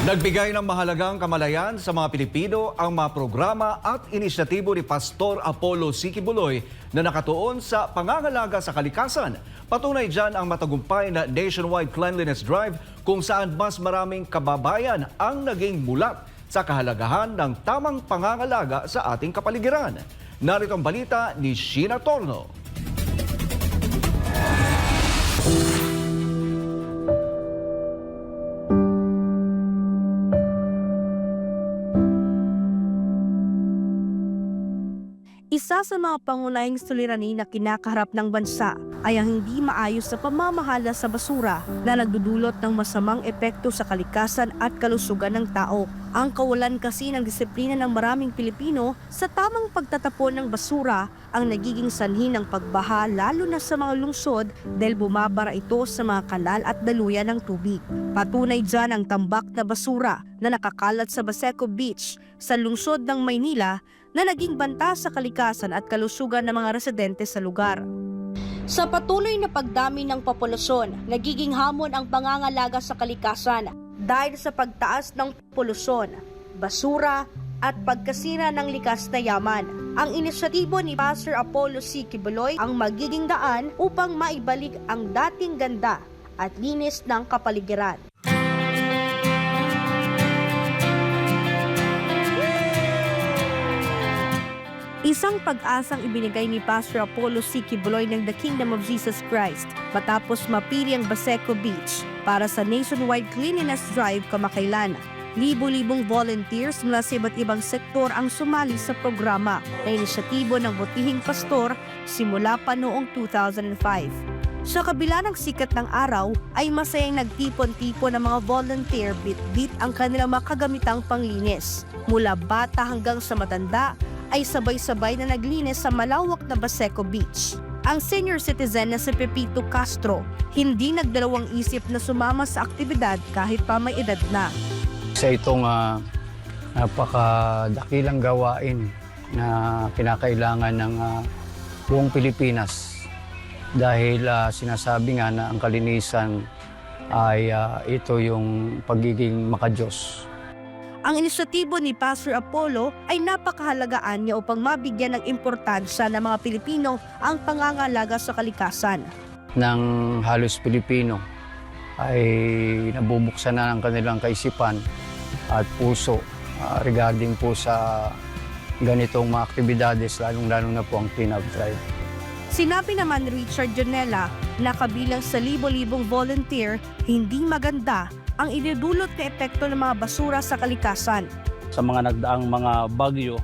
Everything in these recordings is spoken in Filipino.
Nagbigay ng mahalagang kamalayan sa mga Pilipino ang mga programa at inisyatibo ni Pastor Apollo C. Quiboloy na nakatuon sa pangangalaga sa kalikasan. Patunay dyan ang matagumpay na nationwide cleanliness drive kung saan mas maraming kababayan ang naging mulat sa kahalagahan ng tamang pangangalaga sa ating kapaligiran. Narito ang balita ni Sheena Torno. Isa sa mga pangunahing suliranin na kinakaharap ng bansa ay ang hindi maayos na pamamahala sa basura na nagdudulot ng masamang epekto sa kalikasan at kalusugan ng tao. Ang kawalan kasi ng disiplina ng maraming Pilipino sa tamang pagtatapon ng basura ang nagiging sanhi ng pagbaha lalo na sa mga lungsod dahil bumabara ito sa mga kanal at daluyan ng tubig. Patunay dyan ang tambak na basura na nakakalat sa Baseco Beach sa lungsod ng Maynila na naging banta sa kalikasan at kalusugan ng mga residente sa lugar. Sa patuloy na pagdami ng populasyon, nagiging hamon ang pangangalaga sa kalikasan dahil sa pagtaas ng polusyon, basura at pagkasira ng likas na yaman. Ang inisyatibo ni Pastor Apollo C. Quiboloy ang magiging daan upang maibalik ang dating ganda at linis ng kapaligiran. Isang pag-asang ibinigay ni Pastor Apollo C. Quiboloy ng The Kingdom of Jesus Christ matapos mapili ang Baseco Beach para sa nationwide cleanliness drive kamakailan. Libo-libong volunteers mula sa iba't ibang sektor ang sumali sa programa na inisyatibo ng butihing pastor simula pa noong 2005. Sa kabila ng sikat ng araw ay masayang nagtipon-tipon ng mga volunteer bit-bit ang kanilang mga kagamitang panglinis. Mula bata hanggang sa matanda ay sabay-sabay na naglinis sa malawak na Baseco Beach. Ang senior citizen na si Pepito Castro, hindi nagdalawang isip na sumama sa aktibidad kahit pa may edad na. Sa itong napakadakilang gawain na kinakailangan ng buong Pilipinas dahil sinasabi nga na ang kalinisan ay ito yung pagiging makadiyos. Ang inisyatibo ni Pastor Apollo ay napakahalagaan niya upang mabigyan ng importansya ng mga Pilipino ang pangangalaga sa kalikasan. Ng halos Pilipino ay nabubuksan na ng kanilang kaisipan at puso regarding po sa ganitong mga aktibidades, lalong-lalo na po ang clean-up drive. Sinabi naman ni Richard Jonella na kabilang sa libo-libong volunteer, hindi maganda ang idudulot na epekto ng mga basura sa kalikasan. Sa mga nagdaang mga bagyo,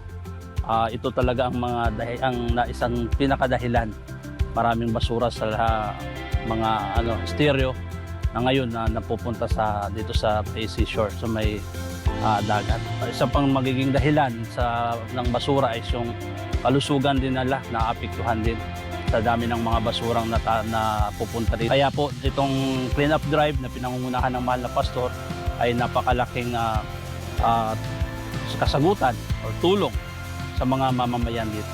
ito talaga ang isang pinakadahilan. Maraming basura sa mga stereo na ngayon napupunta dito sa AC Shore, sa may dagat. Isa pang magiging dahilan ng basura ay yung kalusugan din nila, naapektuhan din sa dami ng mga basurang napupunta dito. Kaya po itong clean-up drive na pinangungunahan ng mahal na pastor ay napakalaking kasagutan o tulong sa mga mamamayan dito.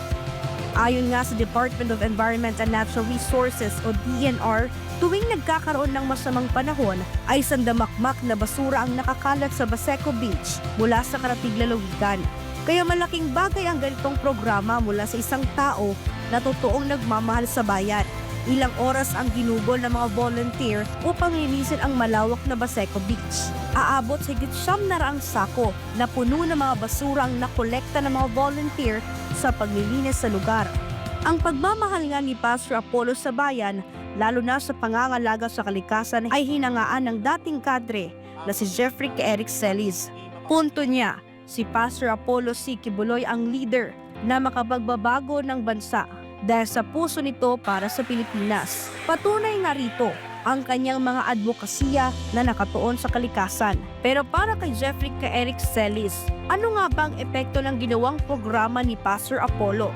Ayon nga sa Department of Environment and Natural Resources o DNR, tuwing nagkakaroon ng masamang panahon ay sandamakmak na basura ang nakakalat sa Baseco Beach mula sa karatig lalawigan. Kaya malaking bagay ang ganitong programa mula sa isang tao na totoong nagmamahal sa bayan. Ilang oras ang ginugol ng mga volunteer upang linisin ang malawak na Baseco Beach. Aabot sa higit 700 sako na puno ng mga basura ang nakolekta ng mga volunteer sa paglilinis sa lugar. Ang pagmamahal nga ni Pastor Apollo sa bayan, lalo na sa pangangalaga sa kalikasan, ay hinangaan ng dating kadre na si Jeffrey Eric Celis. Punto niya, si Pastor Apollo C. Quiboloy ang leader na makapagbabago ng bansa dahil sa puso nito para sa Pilipinas. Patunay nga rito ang kanyang mga advokasya na nakatuon sa kalikasan. Pero para kay Jeffrey Eric Celis, ano nga bang epekto ng ginawang programa ni Pastor Apollo?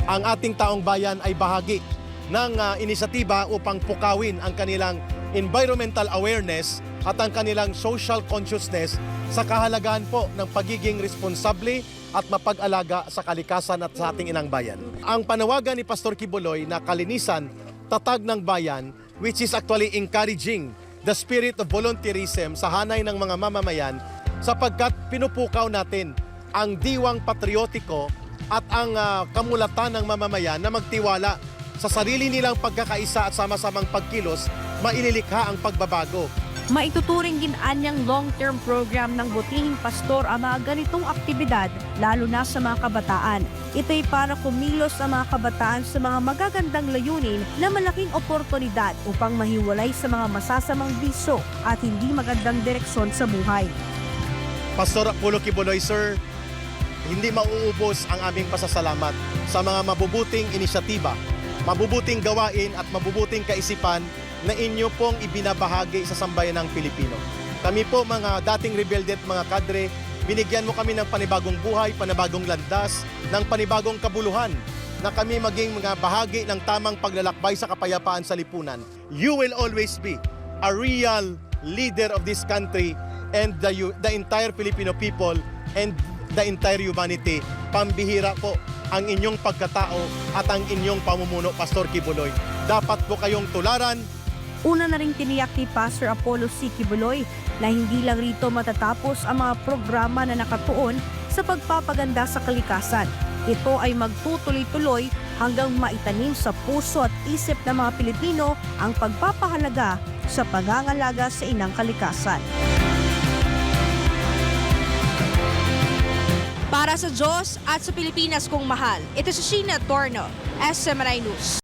Ang ating taong bayan ay bahagi ng inisyatiba upang pukawin ang kanilang environmental awareness at ang kanilang social consciousness sa kahalagahan po ng pagiging responsable at mapag-alaga sa kalikasan at sa ating inang bayan. Ang panawagan ni Pastor Quiboloy na kalinisan, tatag ng bayan, which is actually encouraging the spirit of volunteerism sa hanay ng mga mamamayan sapagkat pinupukaw natin ang diwang patriotiko at ang kamulatan ng mamamayan na magtiwala sa sarili nilang pagkakaisa at sama-samang pagkilos, maililikha ang pagbabago. Maituturing din anyang long-term program ng Butihing Pastor ang mga ganitong aktibidad, lalo na sa mga kabataan. Ito'y para kumilos ang mga kabataan sa mga magagandang layunin na malaking oportunidad upang mahiwalay sa mga masasamang biso at hindi magandang direksyon sa buhay. Pastor Apollo Kibuloy, sir, hindi mauubos ang aming pasasalamat sa mga mabubuting inisyatiba, mabubuting gawain at mabubuting kaisipan na inyo pong ibinabahagi sa sambayan ng Pilipino. Kami po mga dating rebelde at mga kadre, binigyan mo kami ng panibagong buhay, panibagong landas, ng panibagong kabuluhan na kami maging mga bahagi ng tamang paglalakbay sa kapayapaan sa lipunan. You will always be a real leader of this country and the entire Filipino people and the entire humanity. Pambihira po ang inyong pagkatao at ang inyong pamumuno, Pastor Kibuloy. Dapat po kayong tularan. Una na ring tiniyak ni Pastor Apollo C. Kibuloy na hindi lang rito matatapos ang mga programa na nakatuon sa pagpapaganda sa kalikasan. Ito ay magtutuloy-tuloy hanggang maitanim sa puso at isip ng mga Pilipino ang pagpapahalaga sa pangangalaga sa inang kalikasan. Para sa Diyos at sa Pilipinas kong mahal, ito si Sheena Torno, SMNI News.